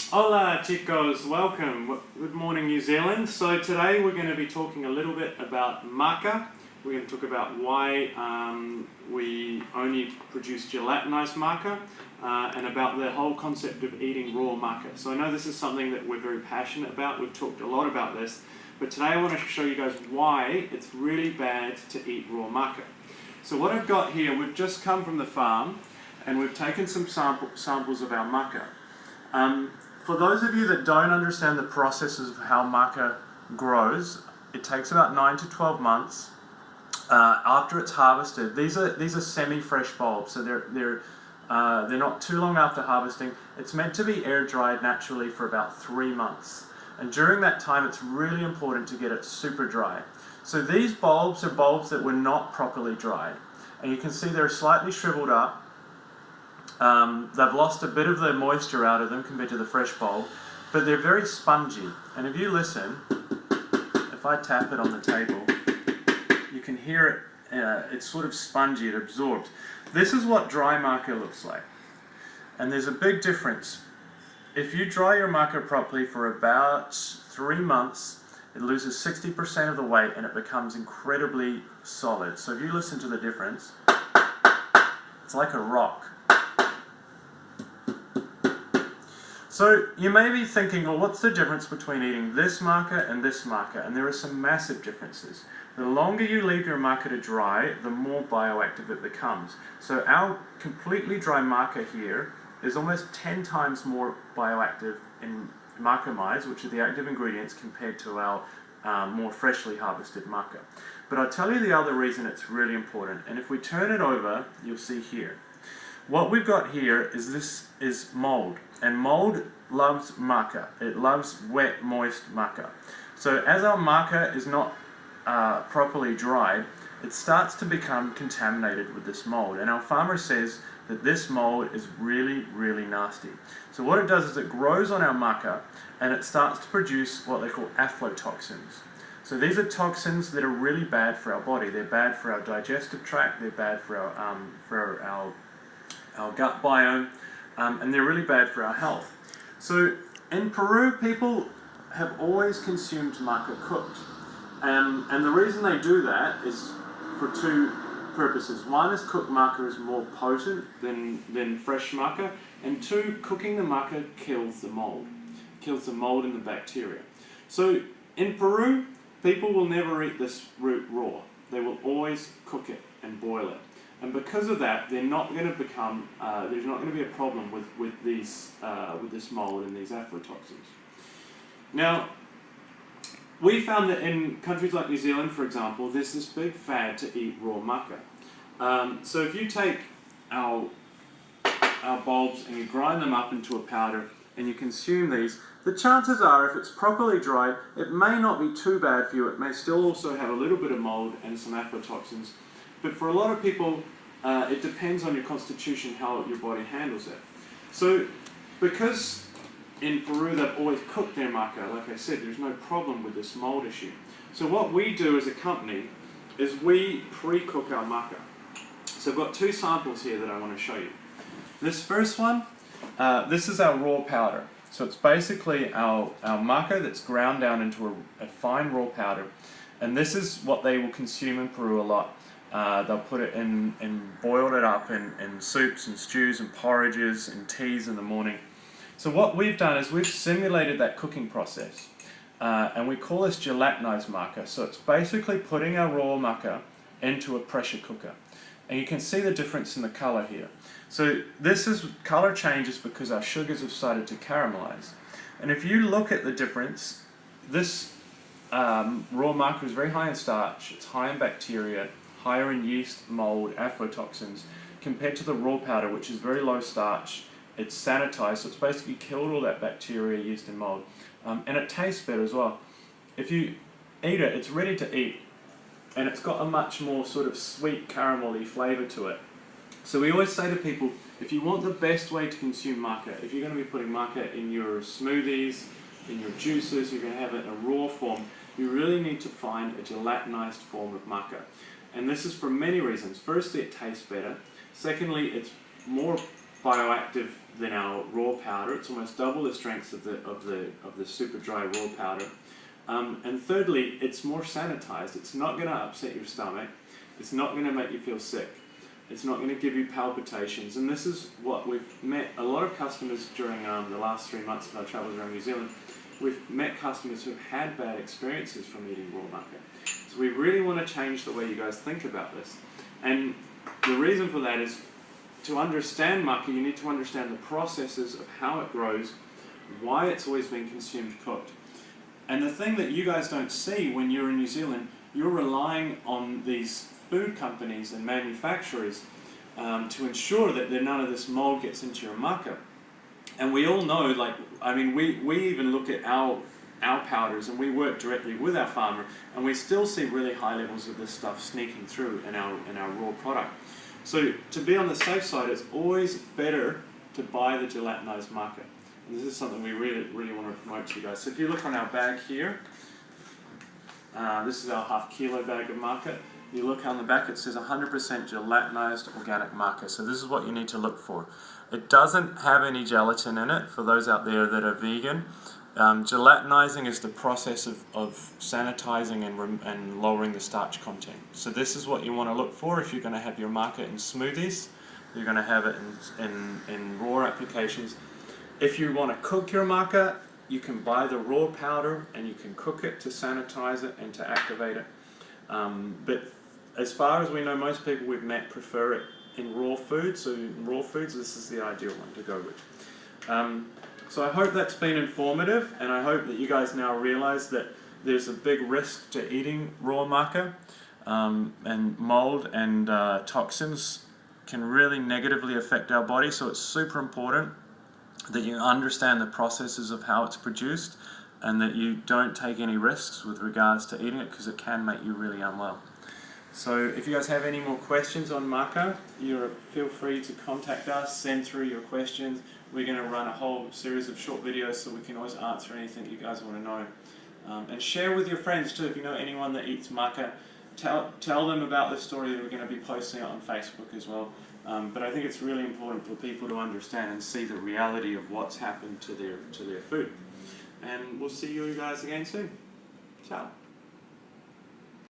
Hola chicos, welcome. Good morning New Zealand. So today we're going to be talking a little bit about maca. We're going to talk about why we only produce gelatinized maca and about the whole concept of eating raw maca. So I know this is something that we're very passionate about. We've talked a lot about this, but today I want to show you guys why it's really bad to eat raw maca. So what I've got here, we've just come from the farm and we've taken some samples of our maca. For those of you that don't understand the processes of how maca grows, it takes about 9 to 12 months after it's harvested. These are semi-fresh bulbs, so they're not too long after harvesting. It's meant to be air dried naturally for about 3 months, and during that time it's really important to get it super dry. So these bulbs are bulbs that were not properly dried, and you can see they're slightly shriveled up. They've lost a bit of the moisture out of them compared to the fresh bulb, but they're very spongy. And if you listen, if I tap it on the table, you can hear it, it's sort of spongy, it absorbs. This is what dry maca looks like. And there's a big difference. If you dry your maca properly for about 3 months, it loses 60% of the weight and it becomes incredibly solid. So if you listen to the difference, it's like a rock. So you may be thinking, well, what's the difference between eating this maca and this maca? And there are some massive differences. The longer you leave your maca to dry, the more bioactive it becomes. So our completely dry maca here is almost 10 times more bioactive in macamides, which are the active ingredients, compared to our more freshly harvested maca. But I'll tell you the other reason it's really important. And if we turn it over, you'll see here. What we've got here is mold, and mold loves maca. It loves wet, moist maca. So as our maca is not properly dried, it starts to become contaminated with this mold, and our farmer says that this mold is really, really nasty. So what it does is it grows on our maca, and it starts to produce what they call aflatoxins. So these are toxins that are really bad for our body. They're bad for our digestive tract, they're bad for our gut biome, and they're really bad for our health. So in Peru, people have always consumed maca cooked, and the reason they do that is for two purposes. One is cooked maca is more potent than fresh maca, and two, cooking the maca kills the mold and the bacteria. So in Peru, people will never eat this root raw. They will always cook it and boil it. And because of that, they're not going to become. There's not going to be a problem with this mold and these aflatoxins. Now, we found that in countries like New Zealand, for example, there's this big fad to eat raw maca. So if you take our bulbs and you grind them up into a powder and you consume these, the chances are, if it's properly dried, it may not be too bad for you. It may still also have a little bit of mold and some aflatoxins. But for a lot of people, it depends on your constitution how your body handles it. So because in Peru they've always cooked their maca, like I said, there's no problem with this mold issue. So what we do as a company is we pre-cook our maca. So I've got 2 samples here that I want to show you. This first one, this is our raw powder. So it's basically our maca that's ground down into a fine raw powder. And this is what they will consume in Peru a lot. They'll put it in boil it up in soups and stews and porridges and teas in the morning. So what we've done is we've simulated that cooking process, and we call this gelatinized maca. So it's basically putting our raw maca into a pressure cooker, and you can see the difference in the color here. So color changes because our sugars have started to caramelize. And if you look at the difference, this raw maca is very high in starch, it's high in bacteria, higher in yeast, mold, aflatoxins, compared to the raw powder, which is very low starch. It's sanitized, so it's basically killed all that bacteria, yeast and mold. And it tastes better as well. If you eat it, it's ready to eat, and it's got a much more sort of sweet caramelly flavor to it. So we always say to people, if you want the best way to consume maca, if you're going to be putting maca in your smoothies, in your juices, you're going to have it in a raw form, you really need to find a gelatinized form of maca. And this is for many reasons. Firstly, it tastes better. Secondly, it's more bioactive than our raw powder. It's almost double the strength of the super dry raw powder. And thirdly, it's more sanitized. It's not going to upset your stomach. It's not going to make you feel sick. It's not going to give you palpitations. And this is what we've met a lot of customers during the last 3 months of our travels around New Zealand. We've met customers who've had bad experiences from eating raw maca. So we really want to change the way you guys think about this. And the reason for that is, to understand maca, you need to understand the processes of how it grows, why it's always been consumed cooked. And the thing that you guys don't see when you're in New Zealand, you're relying on these food companies and manufacturers to ensure that none of this mold gets into your maca. And we all know, like, I mean, we even look at our powders, and we work directly with our farmer, and we still see really high levels of this stuff sneaking through in our raw product. So to be on the safe side, it's always better to buy the gelatinized maca. And this is something we really want to promote to you guys. So if you look on our bag here, this is our ½ kilo bag of maca. You look on the back, it says 100% gelatinized organic maca. So this is what you need to look for. It doesn't have any gelatin in it, for those out there that are vegan. Gelatinizing is the process of sanitizing and lowering the starch content. So this is what you want to look for if you're going to have your maca in smoothies. You're going to have it in raw applications. If you want to cook your maca, you can buy the raw powder and you can cook it to sanitize it and to activate it. But as far as we know, most people we've met prefer it in raw food. So in raw foods, this is the ideal one to go with. So I hope that's been informative, and I hope that you guys now realize that there's a big risk to eating raw maca, and mold and toxins can really negatively affect our body. So it's super important that you understand the processes of how it's produced, and that you don't take any risks with regards to eating it, because it can make you really unwell. So if you guys have any more questions on maca, feel free to contact us, send through your questions. We're going to run a whole series of short videos so we can always answer anything you guys want to know. And share with your friends too. If you know anyone that eats maca, tell them about the story that we're going to be posting on Facebook as well. But I think it's really important for people to understand and see the reality of what's happened to their food. And we'll see you guys again soon. Ciao.